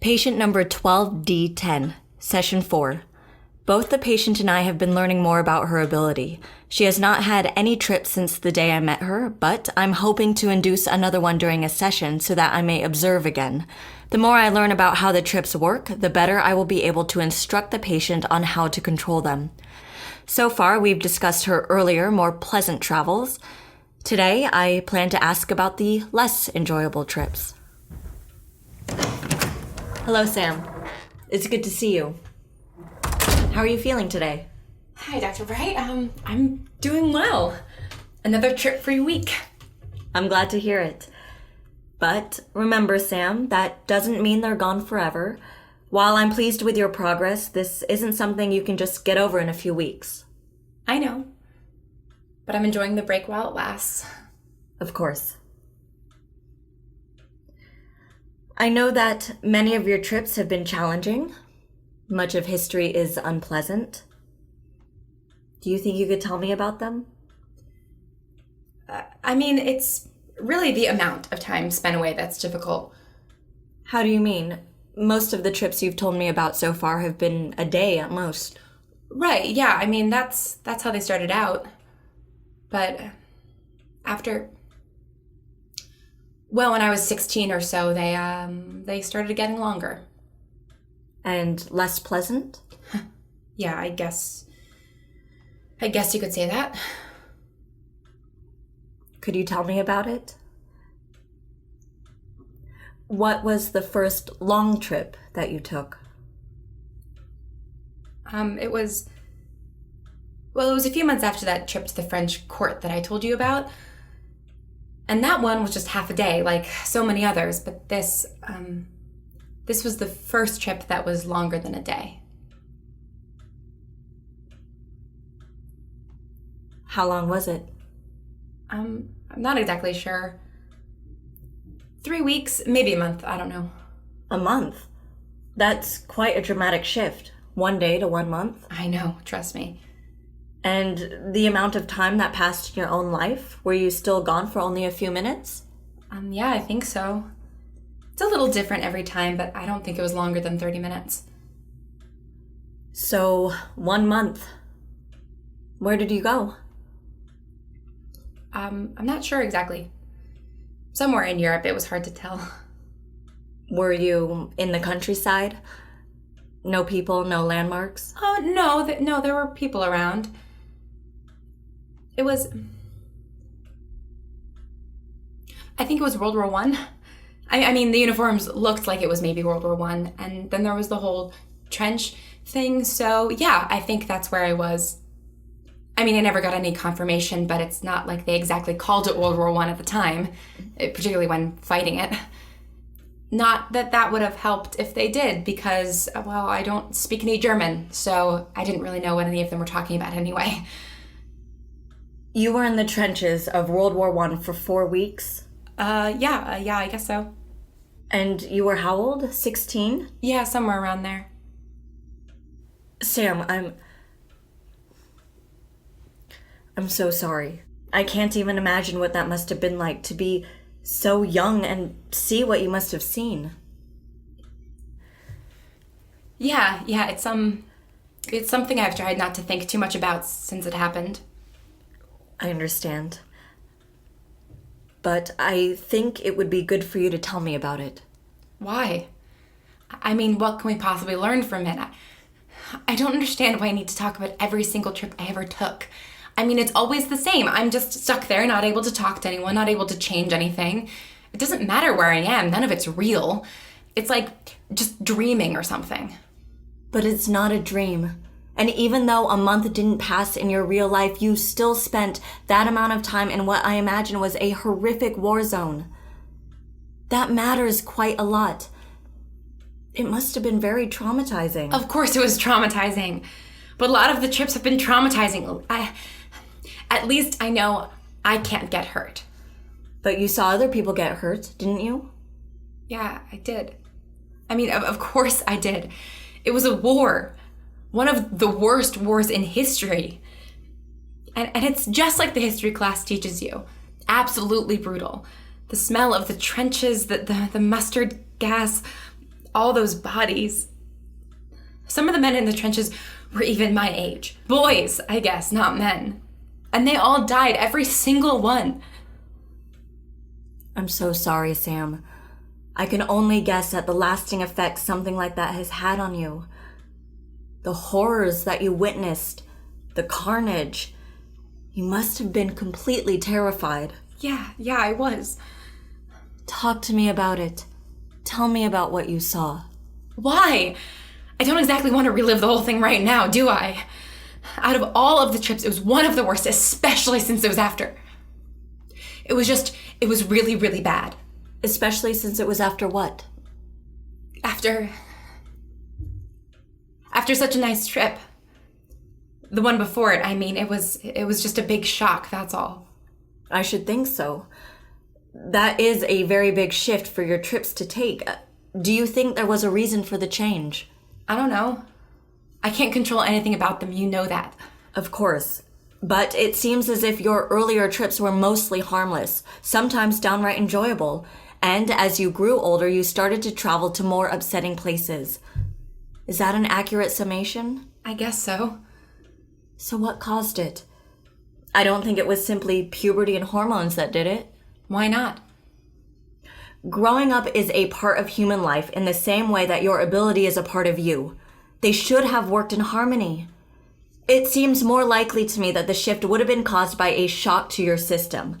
Patient number 12 D-10, session 4. Both the patient and I have been learning more about her ability. She has not had any trips since the day I met her, but I'm hoping to induce another one during a session so that I may observe again. The more I learn about how the trips work, the better I will be able to instruct the patient on how to control them. So far, we've discussed her earlier, more pleasant travels. Today, I plan to ask about the less enjoyable trips. Hello, Sam. It's good to see you. How are you feeling today? Hi, Dr. Bright. I'm doing well. Another trip-free week. I'm glad to hear it. But remember, Sam, that doesn't mean they're gone forever. While I'm pleased with your progress, this isn't something you can just get over in a few weeks. I know. But I'm enjoying the break while it lasts. Of course. I know that many of your trips have been challenging. Much of history is unpleasant. Do you think you could tell me about them? It's really the amount of time spent away that's difficult. How do you mean? Most of the trips you've told me about so far have been a day at most. Right, yeah, that's how they started out. But when I was 16 or so, they started getting longer. And less pleasant? Yeah, I guess you could say that. Could you tell me about it? What was the first long trip that you took? It was a few months after that trip to the French court that I told you about. And that one was just half a day, like so many others, but this was the first trip that was longer than a day. How long was it? I'm not exactly sure. 3 weeks, maybe a month, I don't know. A month? That's quite a dramatic shift. 1 day to 1 month? I know, trust me. And the amount of time that passed in your own life? Were you still gone for only a few minutes? Yeah, I think so. It's a little different every time, but I don't think it was longer than 30 minutes. So, 1 month. Where did you go? I'm not sure exactly. Somewhere in Europe, it was hard to tell. Were you in the countryside? No people, no landmarks? Oh, no, there were people around. I think it was World War I. The uniforms looked like it was maybe World War I, and then there was the whole trench thing, so yeah, I think that's where I was. I never got any confirmation, but it's not like they exactly called it World War I at the time, particularly when fighting it. Not that that would have helped if they did, because, I don't speak any German, so I didn't really know what any of them were talking about anyway. You were in the trenches of World War I for 4 weeks? Yeah, I guess so. And you were how old? 16? Yeah, somewhere around there. Sam, I'm so sorry. I can't even imagine what that must have been like to be so young and see what you must have seen. Yeah, it's something I've tried not to think too much about since it happened. I understand. But I think it would be good for you to tell me about it. Why? What can we possibly learn from it? I don't understand why I need to talk about every single trip I ever took. It's always the same. I'm just stuck there, not able to talk to anyone, not able to change anything. It doesn't matter where I am. None of it's real. It's like just dreaming or something. But it's not a dream. And even though a month didn't pass in your real life, you still spent that amount of time in what I imagine was a horrific war zone. That matters quite a lot. It must have been very traumatizing. Of course it was traumatizing. But a lot of the trips have been traumatizing. At least I know I can't get hurt. But you saw other people get hurt, didn't you? Yeah, I did. Of course I did. It was a war. One of the worst wars in history. And it's just like the history class teaches you. Absolutely brutal. The smell of the trenches, the mustard gas, all those bodies. Some of the men in the trenches were even my age. Boys, I guess, not men. And they all died, every single one. I'm so sorry, Sam. I can only guess at the lasting effects something like that has had on you. The horrors that you witnessed, the carnage. You must have been completely terrified. Yeah, I was. Talk to me about it. Tell me about what you saw. Why? I don't exactly want to relive the whole thing right now, do I? Out of all of the trips, it was one of the worst, especially since it was after. It was really, really bad. Especially since it was after what? After such a nice trip. The one before it, I mean, it was just a big shock, that's all. I should think so. That is a very big shift for your trips to take. Do you think there was a reason for the change? I don't know. I can't control anything about them, you know that. Of course. But it seems as if your earlier trips were mostly harmless, sometimes downright enjoyable. And as you grew older, you started to travel to more upsetting places. Is that an accurate summation? I guess so. So what caused it? I don't think it was simply puberty and hormones that did it. Why not? Growing up is a part of human life in the same way that your ability is a part of you. They should have worked in harmony. It seems more likely to me that the shift would have been caused by a shock to your system.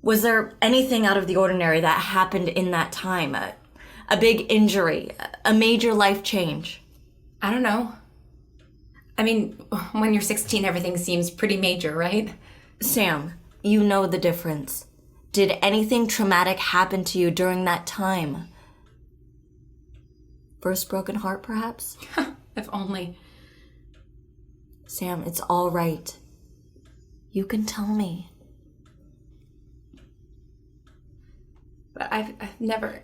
Was there anything out of the ordinary that happened in that time? A big injury? A major life change? I don't know. I mean, when you're 16, everything seems pretty major, right? Sam, you know the difference. Did anything traumatic happen to you during that time? First broken heart, perhaps? If only. Sam, it's all right. You can tell me. But I've never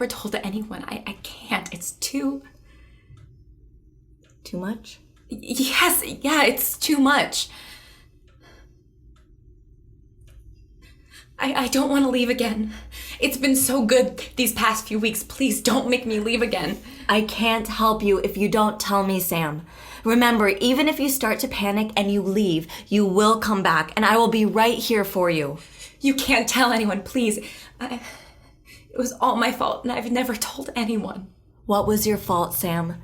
told anyone. I can't. It's too much? Yes, yeah, it's too much. I don't want to leave again. It's been so good these past few weeks. Please don't make me leave again. I can't help you if you don't tell me, Sam. Remember, even if you start to panic and you leave, you will come back, and I will be right here for you. You can't tell anyone, please. It was all my fault, and I've never told anyone. What was your fault, Sam?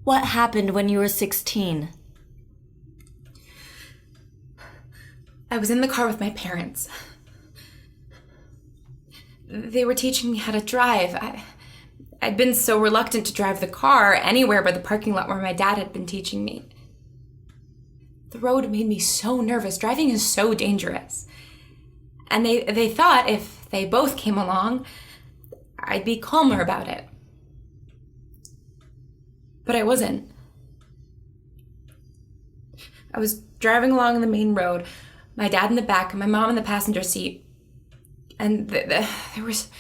What happened when you were 16? I was in the car with my parents. They were teaching me how to drive. I'd been so reluctant to drive the car anywhere but the parking lot where my dad had been teaching me. The road made me so nervous. Driving is so dangerous. And they thought if they both came along, I'd be calmer about it. But I wasn't. I was driving along the main road, my dad in the back and my mom in the passenger seat. And there was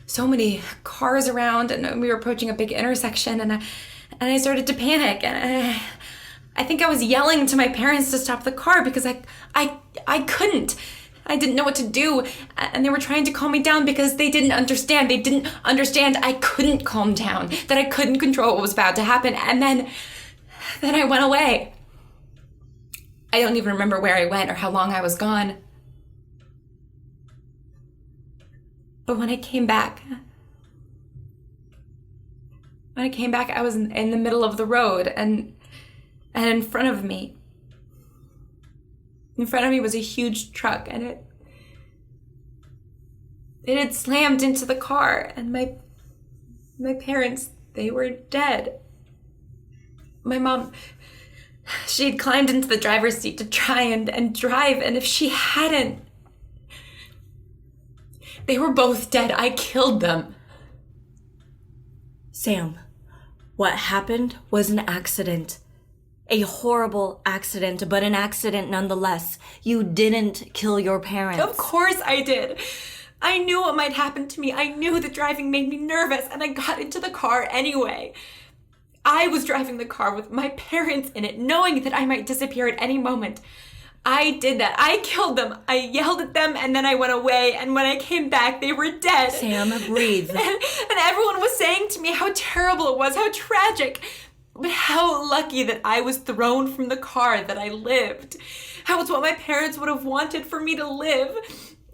so many cars around, and we were approaching a big intersection, and I started to panic, and I think I was yelling to my parents to stop the car because I couldn't. I didn't know what to do, and they were trying to calm me down because they didn't understand. They didn't understand I couldn't calm down, that I couldn't control what was about to happen, and then I went away. I don't even remember where I went or how long I was gone. But when I came back, I was in the middle of the road, and in front of me was a huge truck, and it had slammed into the car, and my parents, they were dead. My mom, she had climbed into the driver's seat to try and drive, and if she hadn't, they were both dead. I killed them. Sam, what happened was an accident. A horrible accident, but an accident nonetheless. You didn't kill your parents. Of course I did. I knew what might happen to me. I knew that driving made me nervous, and I got into the car anyway. I was driving the car with my parents in it, knowing that I might disappear at any moment. I did that. I killed them. I yelled at them, and then I went away, and when I came back, they were dead. Sam, breathe. And everyone was saying to me how terrible it was, how tragic. But how lucky that I was thrown from the car, that I lived. How it's what my parents would have wanted for me to live.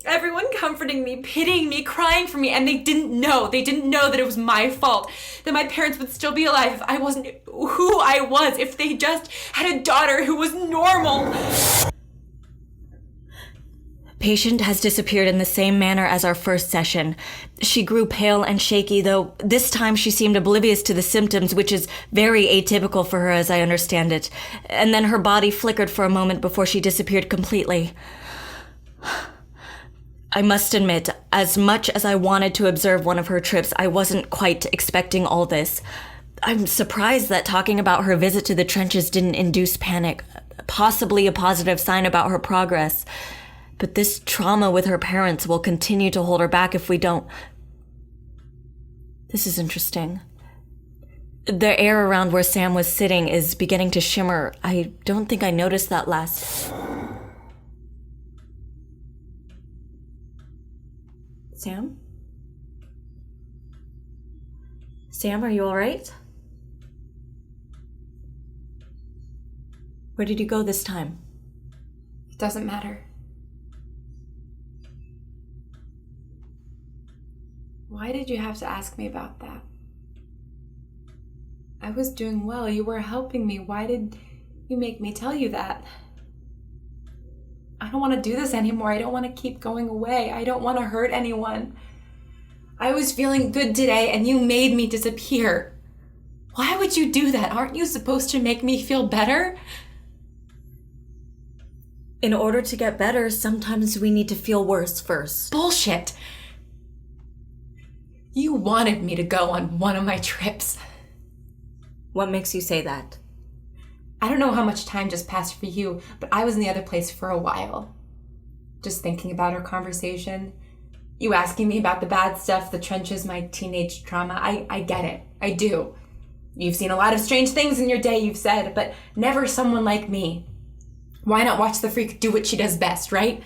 Everyone comforting me, pitying me, crying for me, and they didn't know. They didn't know that it was my fault, that my parents would still be alive if I wasn't who I was, if they just had a daughter who was normal. Patient has disappeared in the same manner as our first session. She grew pale and shaky, though this time she seemed oblivious to the symptoms, which is very atypical for her as I understand it. And then her body flickered for a moment before she disappeared completely. I must admit, as much as I wanted to observe one of her trips, I wasn't quite expecting all this. I'm surprised that talking about her visit to the trenches didn't induce panic, possibly a positive sign about her progress. But this trauma with her parents will continue to hold her back if we don't. This is interesting. The air around where Sam was sitting is beginning to shimmer. I don't think I noticed that last. Sam? Sam, are you all right? Where did you go this time? It doesn't matter. Why did you have to ask me about that? I was doing well. You were helping me. Why did you make me tell you that? I don't want to do this anymore. I don't want to keep going away. I don't want to hurt anyone. I was feeling good today and you made me disappear. Why would you do that? Aren't you supposed to make me feel better? In order to get better, sometimes we need to feel worse first. Bullshit. You wanted me to go on one of my trips. What makes you say that? I don't know how much time just passed for you, but I was in the other place for a while. Just thinking about our conversation. You asking me about the bad stuff, the trenches, my teenage trauma. I get it. I do. You've seen a lot of strange things in your day, you've said, but never someone like me. Why not watch the freak do what she does best, right?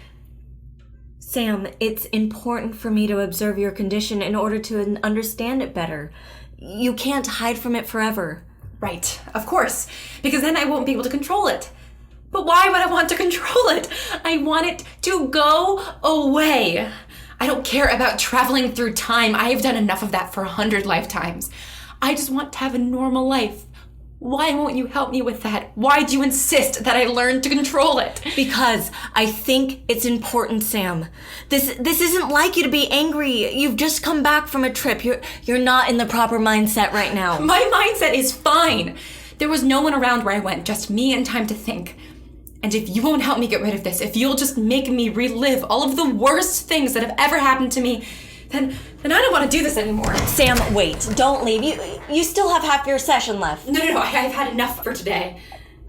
Sam, it's important for me to observe your condition in order to understand it better. You can't hide from it forever. Right, of course, because then I won't be able to control it. But why would I want to control it? I want it to go away. I don't care about traveling through time. I have done enough of that for 100 lifetimes. I just want to have a normal life. Why won't you help me with that? Why do you insist that I learn to control it? Because I think it's important, Sam. This isn't like you to be angry. You've just come back from a trip. You're not in the proper mindset right now. My mindset is fine. There was no one around where I went, just me and time to think. And if you won't help me get rid of this, if you'll just make me relive all of the worst things that have ever happened to me, then I don't want to do this anymore. Sam, wait. Don't leave. You still have half your session left. No, I've had enough for today.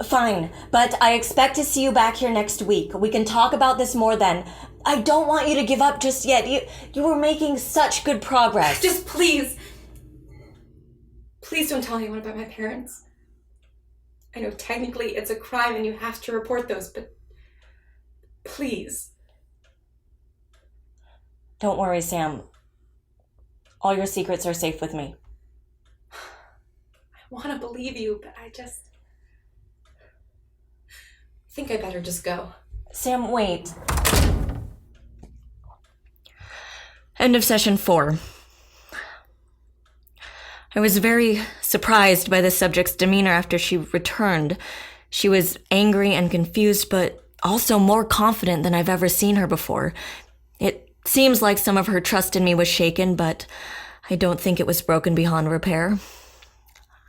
Fine, but I expect to see you back here next week. We can talk about this more then. I don't want you to give up just yet. You were making such good progress. Just please don't tell anyone about my parents. I know technically it's a crime and you have to report those, but please. Don't worry, Sam. All your secrets are safe with me. I want to believe you, but I think I better just go. Sam, wait. End of session 4. I was very surprised by the subject's demeanor after she returned. She was angry and confused, but also more confident than I've ever seen her before. It seems like some of her trust in me was shaken, but I don't think it was broken beyond repair.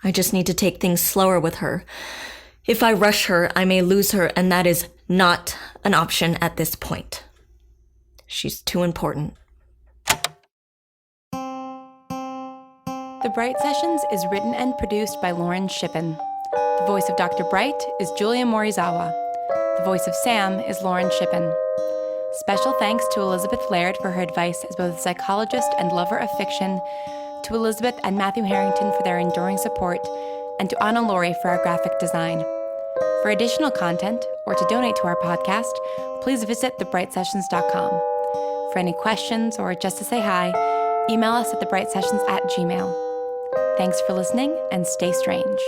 I just need to take things slower with her. If I rush her, I may lose her, and that is not an option at this point. She's too important. The Bright Sessions is written and produced by Lauren Shippen. The voice of Dr. Bright is Julia Morizawa. The voice of Sam is Lauren Shippen. Special thanks to Elizabeth Laird for her advice as both a psychologist and lover of fiction, to Elizabeth and Matthew Harrington for their enduring support, and to Anna Laurie for our graphic design. For additional content, or to donate to our podcast, please visit thebrightsessions.com. For any questions or just to say hi, email us at thebrightsessions@gmail.com. Thanks for listening, and stay strange.